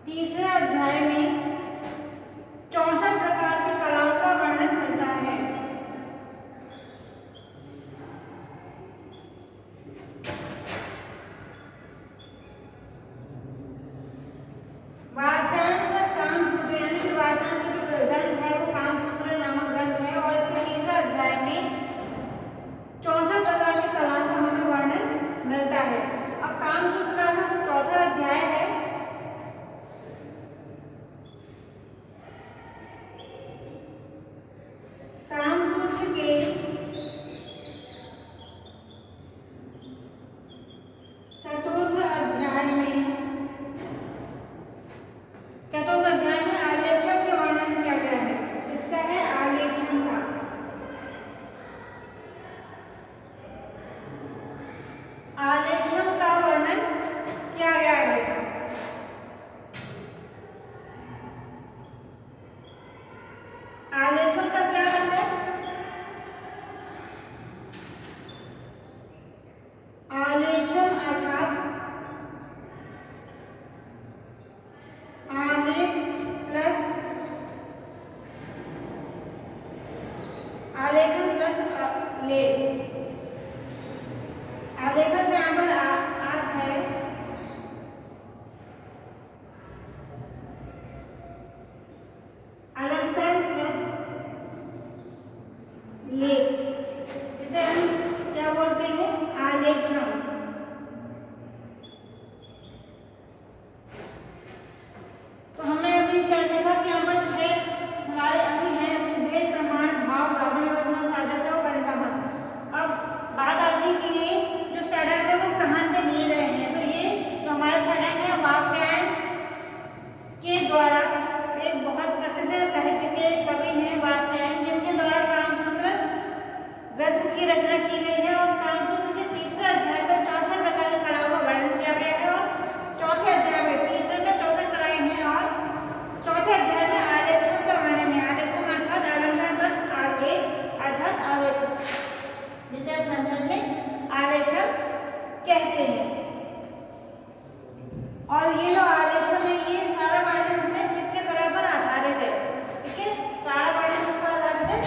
तीसरे अध्याय में 64 प्रकार की कलाओं का वर्णन मिलता है। वात्स्यायन कामसूत्र यानी कि वात्स्यायन का जो ग्रंथ है वो कामसूत्र नामक ग्रंथ है और इसके तीसरे अध्याय में 64 प्रकार की कलाओं का हमें वर्णन मिलता है। अब कामसूत्र का चौथा अध्याय है। कामसूत्र के चतुर्थ अध्याय में आलेखन के वर्णन किया गया है। इसका है आलेखन का। आलेखन का वर्णन किया गया है। आलेखन का क्या अर्थ है? आलेखन अर्थात आलेख प्लस आलेखन प्लस लेख। आलेखन का यहाँ पर अर्थ है अलंकरण प्लस लेख, जिसे हम क्या बोलते हैं? आलेखन। तो हमने अभी क्या देखा कि यहाँ पर 6 हमारे अभी हैं भेद, प्रमाण, भाव, लावण्य, वर्णन, सादृश्य और परिणाम। अब बात आती कि ये जो षडंग है वो कहाँ से लिए गए हैं। तो ये जो हमारे षडंग है वात्स्यायन के द्वारा, एक बहुत प्रसिद्ध साहित्य के कवि हैं वात्स्यायन, जिनके द्वारा कामसूत्र ग्रंथ की रचना की गई है। और कामसूत्र के तीसरे अध्याय में 64 प्रकार की कलाओं का वर्णन किया गया है और चौथे अध्याय में, तीसरे में 64 कलाएं हैं और चौथे अध्याय में आलेखन का वर्णन है। आलेखन अर्थात अलंकरण प्लस आलेख अर्थात आलेख, जिसे हम संस्कृत में आलेखन कहते हैं। और ये जो आलेखन है ये सारा वर्णन इसमें चित्रकला पर आधारित है। ठीक है, सारा वर्णन किस पर आधारित है?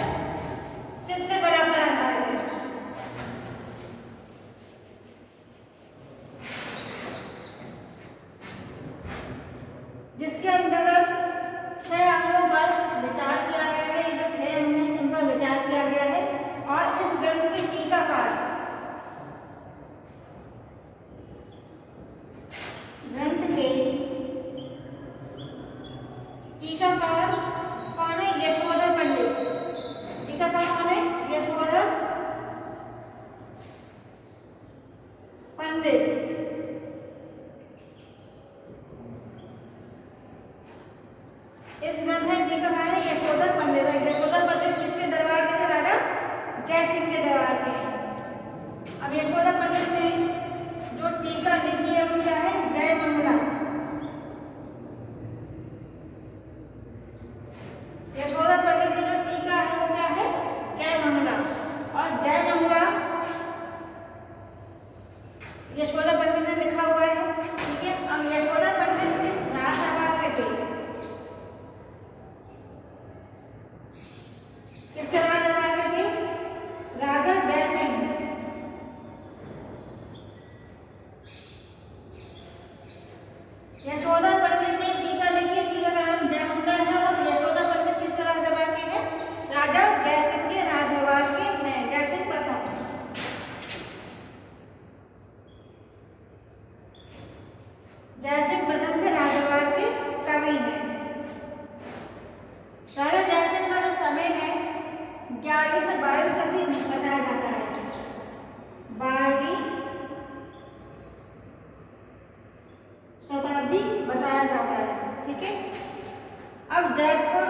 चित्रकला पर आधारित है। जिसके अंतर्गत 6 अंगों पर विचार किया गया है। ये जो 6 अंग हैं इन पर विचार किया गया है। और इस ग्रंथ के टीकाकार, ग्रंथ के टीकाकार कौन है? यशोधर पंडित। टीकाकार कौन है? यशोधर पंडित। इस ग्रंथ के टीकाकार है यशोधर पंडित। यशोधर पंडित किसके दरबार के थे? राजा जयसिंह के दरबार के। अब यशोधर पंडित ने जो टीका लिखी है वो क्या है? जय मंगला। यशोधर पंडित की जो टीका है वो क्या है? जय मंगला। और जय मंगला यशोधर पंडित ने लिखा हुआ है। ठीक है, अब यशोधर पंडित किस राजदरबार के थे? किसके राजदरबार के थे? राजा जयसिंह। यशोधर पंडित ने टीका लिखी। टीका का नाम जय मंगला है। और यशोधर पंडित किस राजदरबार के हैं? राजा जयसिंह के राजदरबार के हैं। जयसिंह प्रथम। जयसिंह प्रथम के राजदरबार के कवि हैं। राजा जयसिंह का जो समय है 11वीं से 12वीं सदी बताया जाता है। 12वीं शताब्दी बताया जाता है। ठीक है, अब जयपुर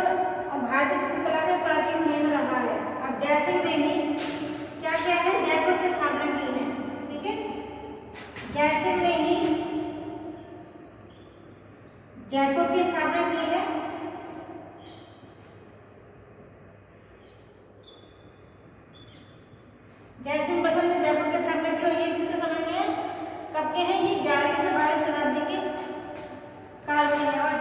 और भारतीय चित्रकला का प्राचीन केंद्र रहा है। अब जयसिंह ने ही क्या किया है? जयपुर की स्थापना की है। ठीक है, जयसिंह ने ही जयपुर की स्थापना की है। जयसिंह प्रथम ने जयपुर की स्थापना की और ये किसके समय में है? कब के हैं? ये 11वीं से 12वीं शताब्दी के काल में है। और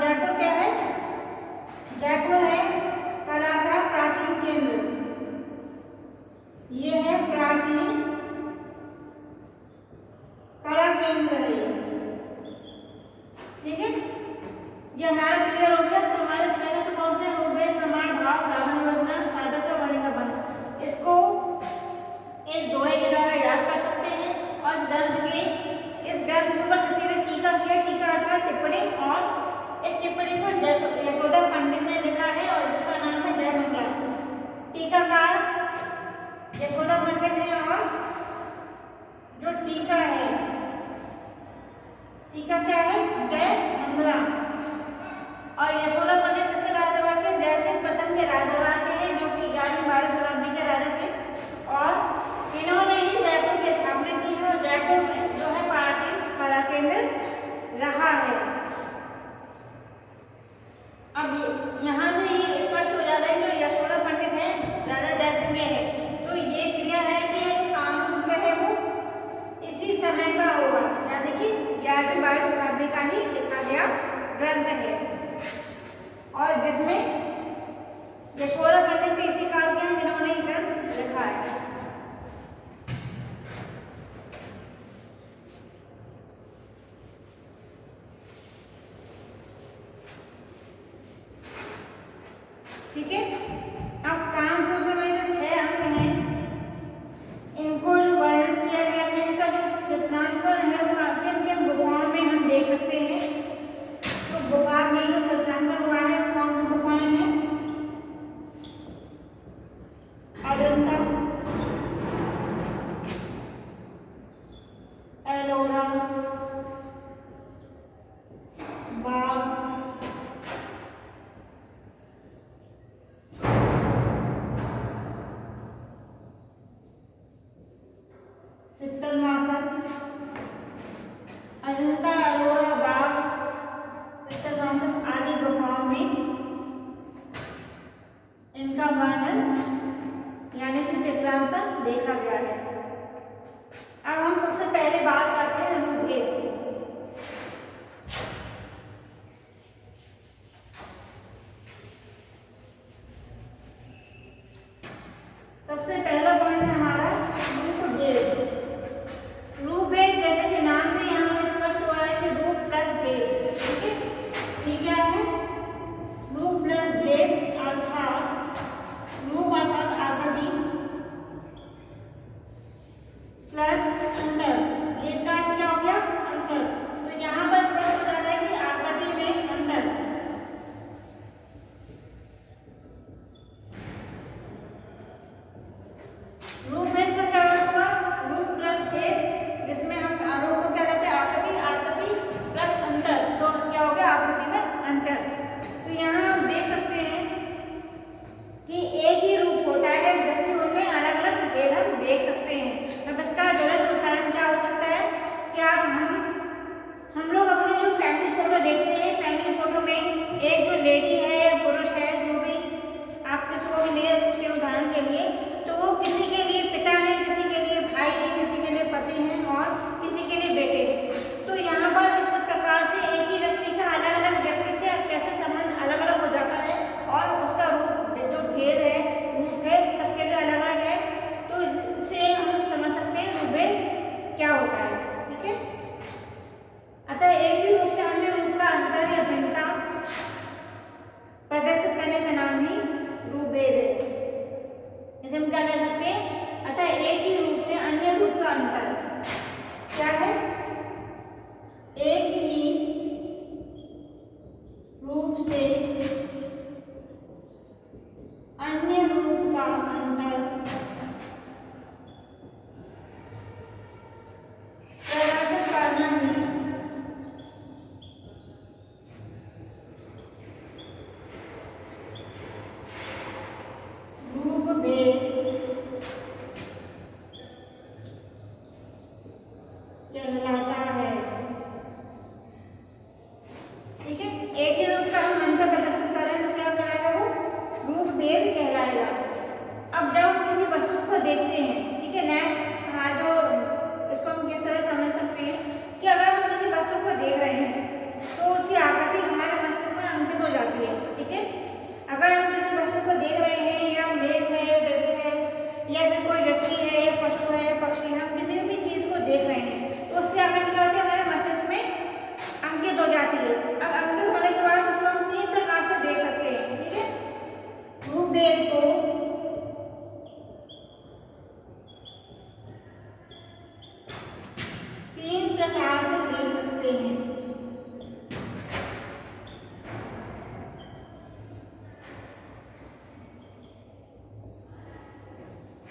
आदि का ही लिखा गया ग्रंथ है और जिसमें यशोधरा पंडित भी इसी काल के हैं जिन्होंने ये ग्रंथ लिखा है। ठीक है, अब कामसूत्र में जो 6 अंग हैं इनको जो वर्णन किया गया है, इनका जो चित्रांकन है वो किन किन गुफाओं में हम देख सकते हैं। तो गुफा में जो चित्रांकन हुआ है कौन सी गुफाएं हैं? अजंता, एलोरा, बाग, शीतल मासन, अजंता, एलोरा, बाग, शीतल मासन आदि गुफाओं में इनका वर्णन यानी कि चित्रांकन देखा गया है। अब हम सबसे पहले बात करते हैं रूपभेद की। सबसे पहला पॉइंट है हमारा रूपभेद। रूपभेद जैसे कि नाम से यहाँ स्पष्ट हो रहा है कि रूप प्लस भेद। ठीक है, ये क्या है? रूप प्लस भेद अर्थात रूप अर्थात आकृति प्लस अंतर। भेद का अर्थ क्या हो गया? अंतर। तो यहाँ पर स्पष्ट हो जाता है कि आकृति में अंतर। रूप भेद का क्या अर्थ हुआ? रूप प्लस भेद, जिसमें हम रूप को क्या कहते हैं? आकृति, आकृति प्लस अंतर, तो क्या हो गया? आकृति में अंतर। तो यहाँ हम देख सकते हैं कि एक ही रूप होता है जबकि उनमें अलग अलग भेद हम देख सकते हैं। अब इसका ज्वलंत उदाहरण क्या हो सकता है कि हम लोग अपनी जो फैमिली फोटो देखते हैं, फैमिली फोटो में एक जो लेडी है या पुरुष है, जो भी आप किसी को भी ले सकते हैं उदाहरण के लिए, तो वो किसी के लिए पिता है, किसी के लिए भाई है, किसी के लिए पति हैं और किसी के लिए बेटे हैं। तो यहाँ पर इस प्रकार से एक ही व्यक्ति का अलग अलग व्यक्ति से कैसे संबंध अलग अलग हो जाता है और उसका रूप जो भेद है, रूप है सबके लिए अलग अलग है। तो इससे हम समझ सकते हैं रूपभेद क्या होता है। ठीक है, अतः एक ही रूप से अन्य रूप का अंतर या भिन्नता प्रदर्शित करने का नाम ही रूपभेद है। जैसे हम क्या कह सकते हैं? अतः एक ही रूप से अन्य रूप का अंतर क्या है? एक ही रूप से अन्य रूप का अंतर प्रदर्शित करना ही रूपभेद कहलाता है। ठीक है, एक ही रूप का हम अंतर प्रदर्शित कर रहे हैं तो क्या कहलाएगा? वो रूपभेद कहलाएगा। अब जब हम किसी वस्तु को देखते हैं, ठीक है, नेक्स्ट हमारा जो इसको हम किस तरह समझ सकते हैं कि अगर हम किसी वस्तु को देख रहे हैं तो उसकी आकृति हमारे मस्तिष्क में अंकित हो जाती है। ठीक है, अगर हम किसी वस्तु को देख रहे हैं, या मेज है या टेबल है या फिर कोई व्यक्ति है या पशु है या पक्षी है, हम किसी भी चीज को देख रहे हैं तो उसकी आकृति क्या होती है? हमारे मस्तिष्क में अंकित हो जाती है। अब अंकित होने के बाद उसको हम 3 प्रकार से देख सकते हैं। ठीक है, रूपभेद को तीन प्रकार से देख सकते हैं।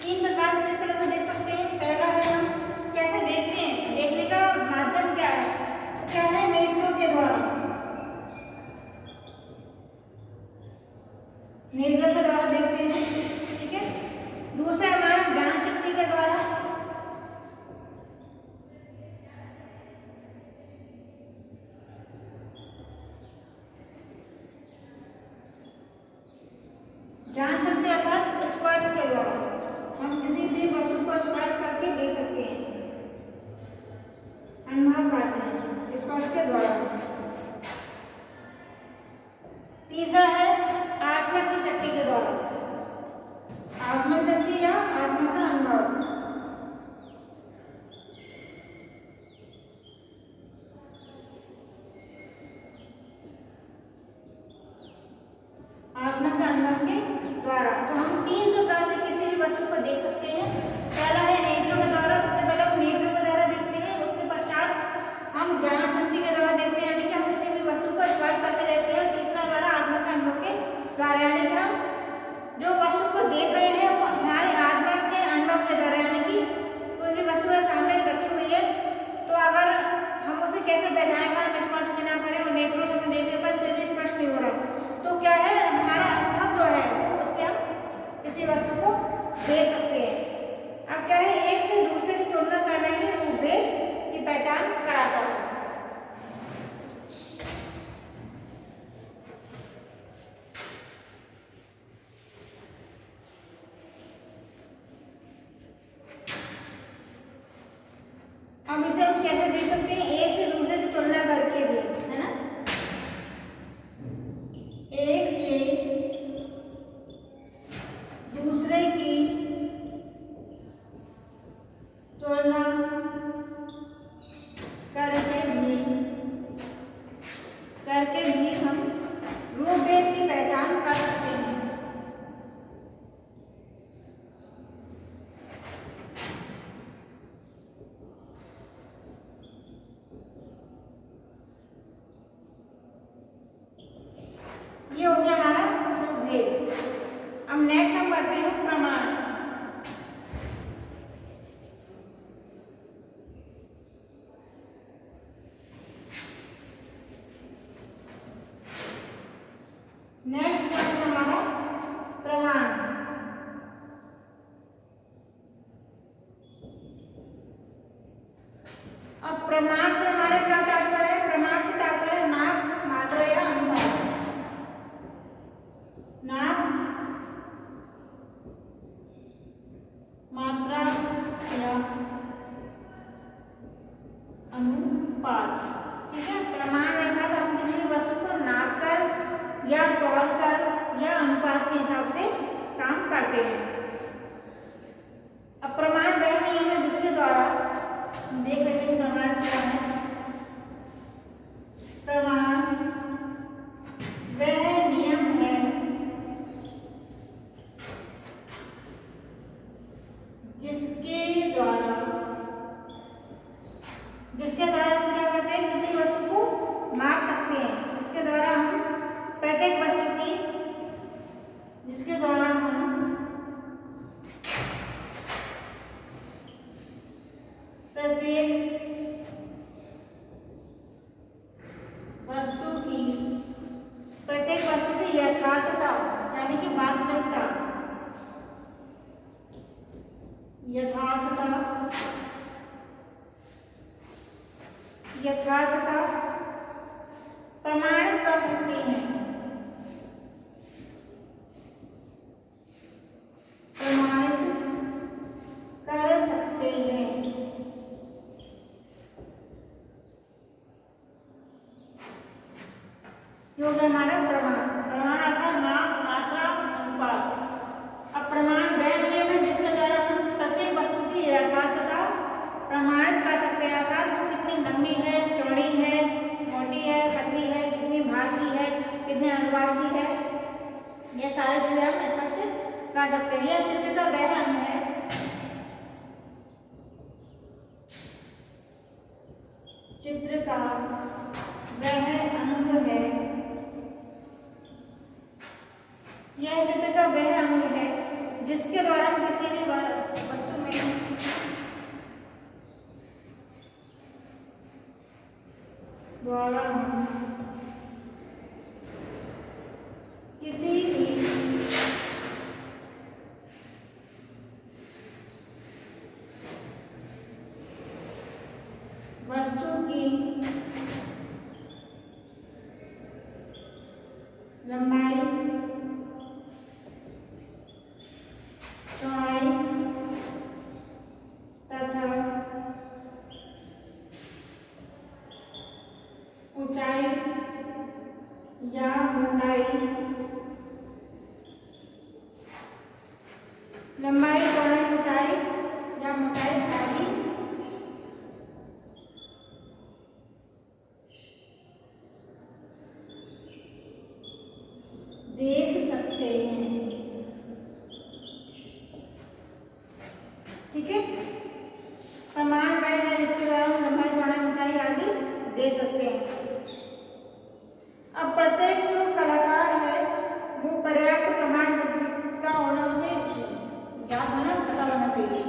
तीन प्रकार से किस तरह से देख सकते हैं? पहला है हम कैसे देखते हैं, देखने का माध्यम क्या है? तो क्या है? नेत्रों के द्वारा। नेत्रों के द्वारा देखते हैं। ठीक है, दूसरा हमारा ज्ञान शक्ति के द्वारा। ज्ञान शक्ति अर्थात स्पर्श के द्वारा, हम किसी भी वस्तु को स्पर्श करके देख सकते हैं, अनुभव करते हैं स्पर्श के द्वारा। कैसे देख सकते हैं, एक से दूसरे की तुलना करके भी, है ना, एक से दूसरे की तुलना करके भी हम रूप भेद की पहचान कर सकते हैं। ये हो गया हमारा रूप भेद। अब नेक्स्ट हम करते हैं प्रमाण। नेक्स्ट पॉइंट हमारा प्रमाण। अब प्रमाण से हमारा क्या तात्पर्य है, प्रमाण से तात्पर्य है नाप, मात्रा या अनुपात। नाप, मात्रा या अनुपात, ठीक है। प्रमाण अर्थात हम किसी भी वस्तु को नाप कर या तौल कर या अनुपात के हिसाब से काम करते हैं। अब प्रमाण वह नियम है जिसके द्वारा, देख लेते हैं प्रमाण क्या है। प्रमाण वह नियम है जिसके द्वारा हम क्या करते हैं, किसी वस्तु को माप सकते हैं, जिसके द्वारा हम प्रत्येक वस्तु की, जिसके द्वारा हम प्रत्येक वस्तु की यथार्थता यानी कि वास्तविकता, यथार्थता प्रमाणित कर सकते हैं। जो हमारा प्रमाण, प्रमाण अर्थात नाप, मात्रा, अनुपात। अब प्रमाण वह नियम है जिसके द्वारा हम प्रत्येक वस्तु की यथार्थता प्रमाणित कर सकते हैं, अर्थात वो कितनी लंबी है, चौड़ी है, मोटी है, पतली है, कितनी भार की है, कितने अनुपात की है, ये सारे चीजें हम स्पष्ट कर सकते हैं। यह चित्र का वह अंग है, चित्र का वह अंग है, यह चित्र का वह अंग है जिसके द्वारा हम किसी भी वस्तु में किसी भी वस्तु की लंबाई, चौड़ाई तथा ऊंचाई या मोटाई, लंबाई, चौड़ाई, ऊंचाई या मोटाई आदि देख सकते हैं, ठीक है। प्रमाण वह है जिसके द्वारा हम लंबाई, चौड़ाई, ऊंचाई आदि देख सकते हैं। अब प्रत्येक जो कलाकार है वो पर्याप्त प्रमाण शक्ति का होना, उसे ज्ञात होना, पता होना चाहिए।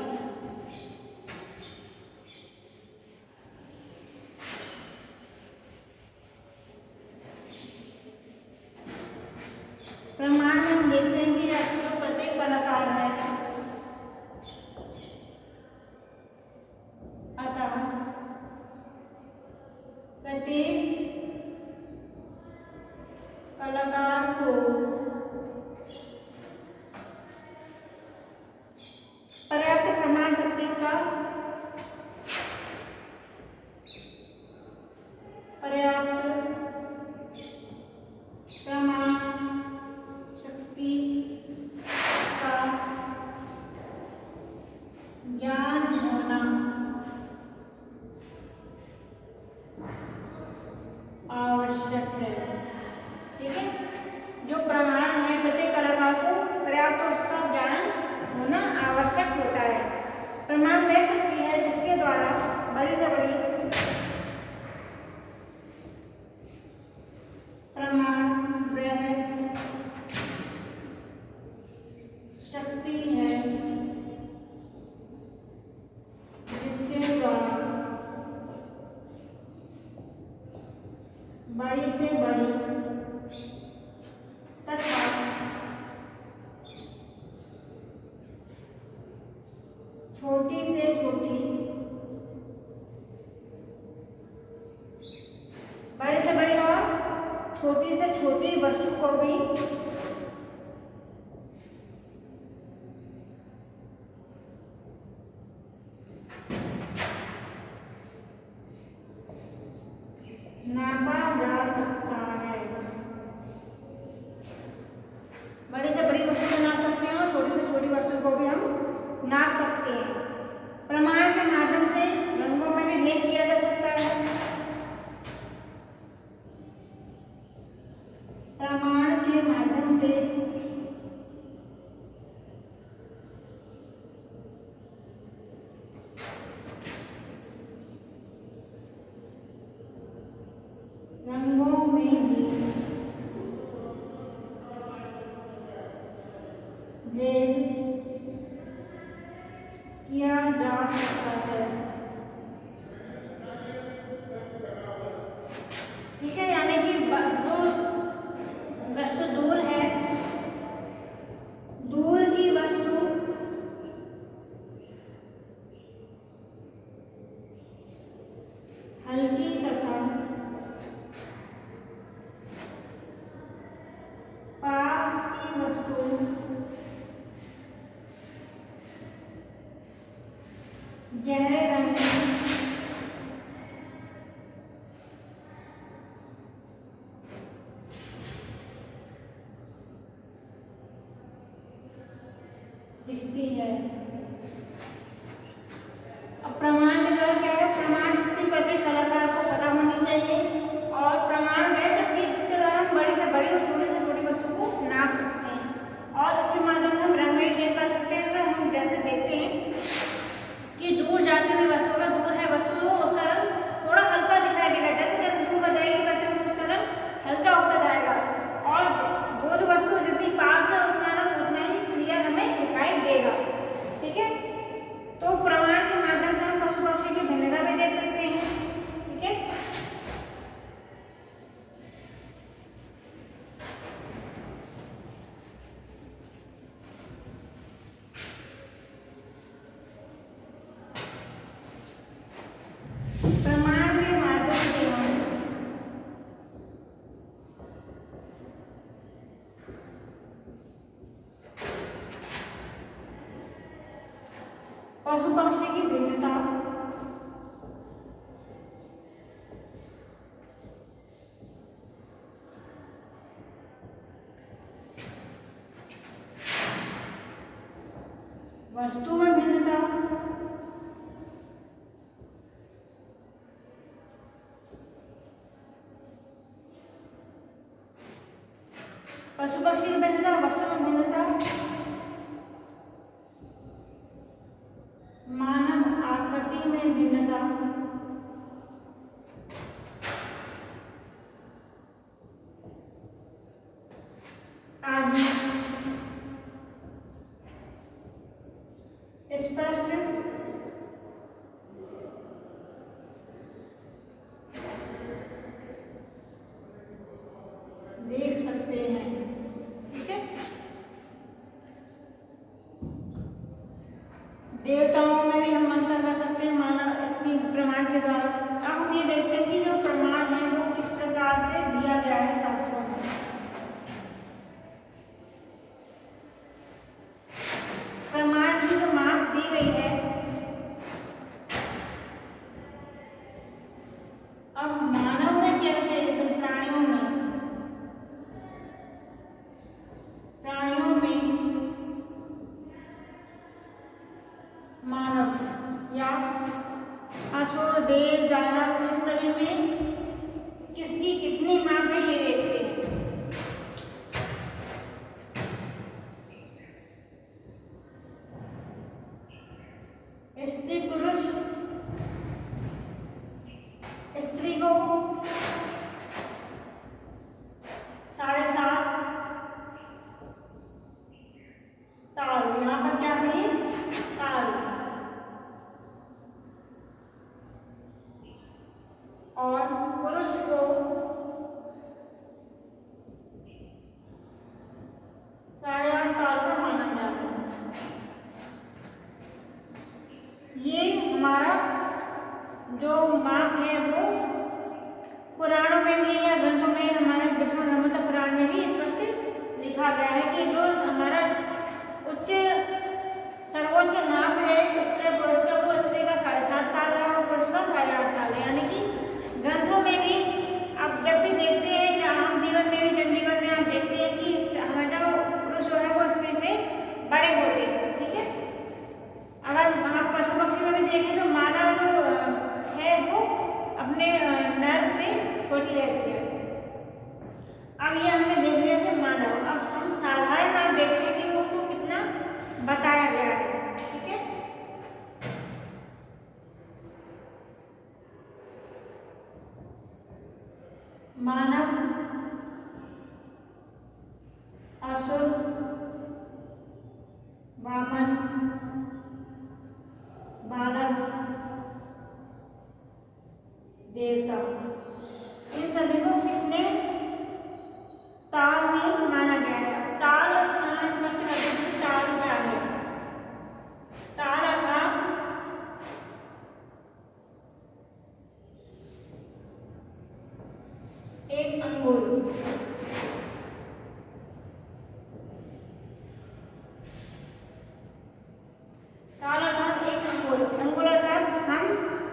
प्रमाण में हम देखते हैं कि जो प्रत्येक कलाकार है, अतः प्रत्येक कलाकार को पर्याप्त प्रमाण शक्ति का आवश्यक है। ठीक है, जो प्रमाण है प्रत्येक कलाकार को पर्याप्त उसका ज्ञान होना आवश्यक होता है। प्रमाण वह शक्ति है जिसके द्वारा बड़ी से बड़ी प्रमाण वह शक्ति है जिसके द्वारा बड़ी से बड़ी तथा छोटी से छोटी बड़ी से बड़ी और छोटी से छोटी वस्तु को भी नापा जा सकता है। बड़ी से बड़ी वस्तु को नाप सकते हैं और छोटी से छोटी वस्तु को भी हम नाप सकते हैं। प्रमाण के माध्यम से रंगों में भी भेद किया जा सकता है। प्रमाण के माध्यम से रंगों में भी भेद किया जा सकता है। ठीक है, यानी कि जो वस्तु दूर है, दूर की वस्तु हल्की तथा पास की वस्तु गहरे रंग में दिखती है। अब प्रमाण के द्वारा क्या है, प्रमाण शक्ति प्रत्येक कलाकार को पता होनी चाहिए और प्रमाण वह शक्ति है जिसके द्वारा हम बड़ी से बड़ी और छोटी से छोटी वस्तु को नाप सकते हैं और इसके माध्यम से हम रंग में भेद कर सकते हैं। अगर हम जैसे देखते हैं कि दूर जाती हुई वस्तु, अगर दूर है वस्तु तो उसका रंग थोड़ा हल्का दिखाई देगा, जैसे जैसे दूर हो जाएगी वैसे उसका रंग हल्का होता जाएगा और वो जो वस्तु जितनी पास है उसका रंग उतना ही क्लियर हमें दिखाई देगा। ठीक है, तो प्रमाण के माध्यम से हम पशु पक्षी की भिन्नता भी देख सकते हैं। ठीक है, प्रमाण के माध्यम से हम पशु पक्षी की भिन्नता वस्तु में भिन्नता पशु पक्षी की भिन्नता, वस्तु में भिन्नता, मानव आकृति में भिन्नता, आदि स्पष्ट देख सकते हैं। ठीक है, देवताओं में भी हम अंतर कर सकते हैं मानव इसकी प्रमाण के द्वारा। अब हम ये देखते हैं कि जो प्रमाण है वो किस प्रकार से दिया गया है शास्त्रों में। प्रमाण की जो माप दी गई है, अब मानव में कैसे, जैसे प्राणियों में मानव या असुर देव मानव, असुर, वामन, बालक, देवता, इन सभी को किसने ताल में माना गया है। ताल स्पष्ट कर देते हैं, ताल क्या है। ताल अर्थात एक अंगुल। ताल अर्थात एक अंगुल। अंगुल अर्थात हम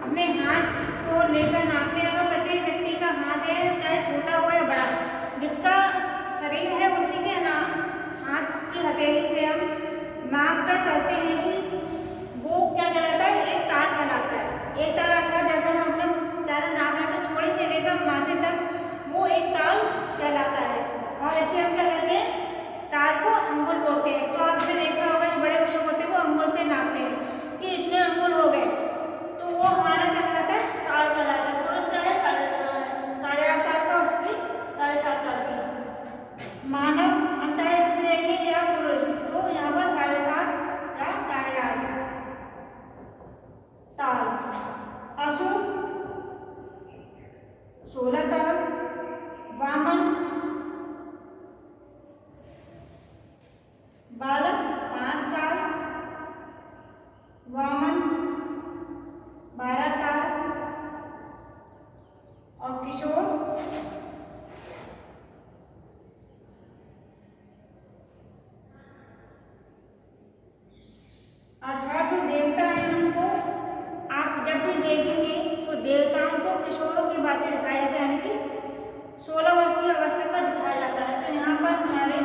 अपने हाथ को लेकर नापते हैं। अगर प्रत्येक व्यक्ति का हाथ है, चाहे छोटा हो या बड़ा, जिसका शरीर है उसी के हाथ की हथेली से हम माप कर चलते हैं कि वो क्या कहलाता है, एक तार कहलाता है। एक तार अर्थात जैसे हम अपना चारा नाप रहे हैं तो थोड़ी से लेकर माथे तक वो एक ताल कहलाता है। और इसे हम क्या कहते हैं, तार को अंगुल बोलते हैं। तो आपने देखा होगा जो बड़े बुजुर्ग होते हैं वो अंगुल से नापते हैं कि इतने अंगुल हो गए, तो वो हमारा क्या कहलाता है, ताल कहलाता है। पुरुष का है 8.5 तार का, स्त्री 7.5 तार की। मानव हम चाहे स्त्री देखें या पुरुष, तो यहाँ पर 7.5 या 8.5 ताल। असुर 16 ताल, वामन, बालक 5 ताल, वामन 12 ताल और किशोर अर्थात जो देवता है उनको आप जब भी देखेंगे तो देवताओं को किशोरों की बातें दिखाई जाती है, यानी कि 16 वर्ष की अवस्था का दिखाया जाता है। तो यहाँ पर हमारे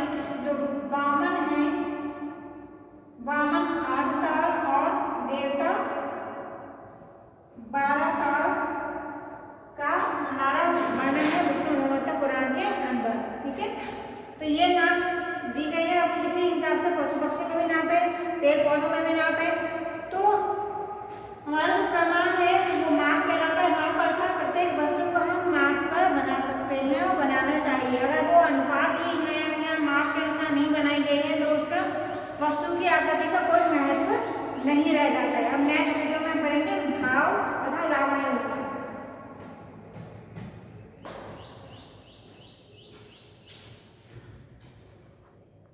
जो वामन है, वामन 8 ताल और देवता 12 ताल का हमारा वर्णन है विष्णु भगवता पुराण के अंदर। ठीक है, तो ये नाप दी गई है। अभी इसी हिसाब से पशु पक्षी में भी नाप है, पेड़ पौधों में भी नाप है। तो हमारा जो प्रमाण है वो माप कहलाता है। माप अर्थात प्रत्येक वस्तु को हम माप कर बना सकते हैं और बनाना चाहिए। अगर वो अनुपातहीन है या माप के अनुसार नहीं बनाई गई है तो उसका वस्तु की आकृति का कोई महत्व नहीं रह जाता है। हम नेक्स्ट वीडियो में पढ़ेंगे भाव तथा लावण्य।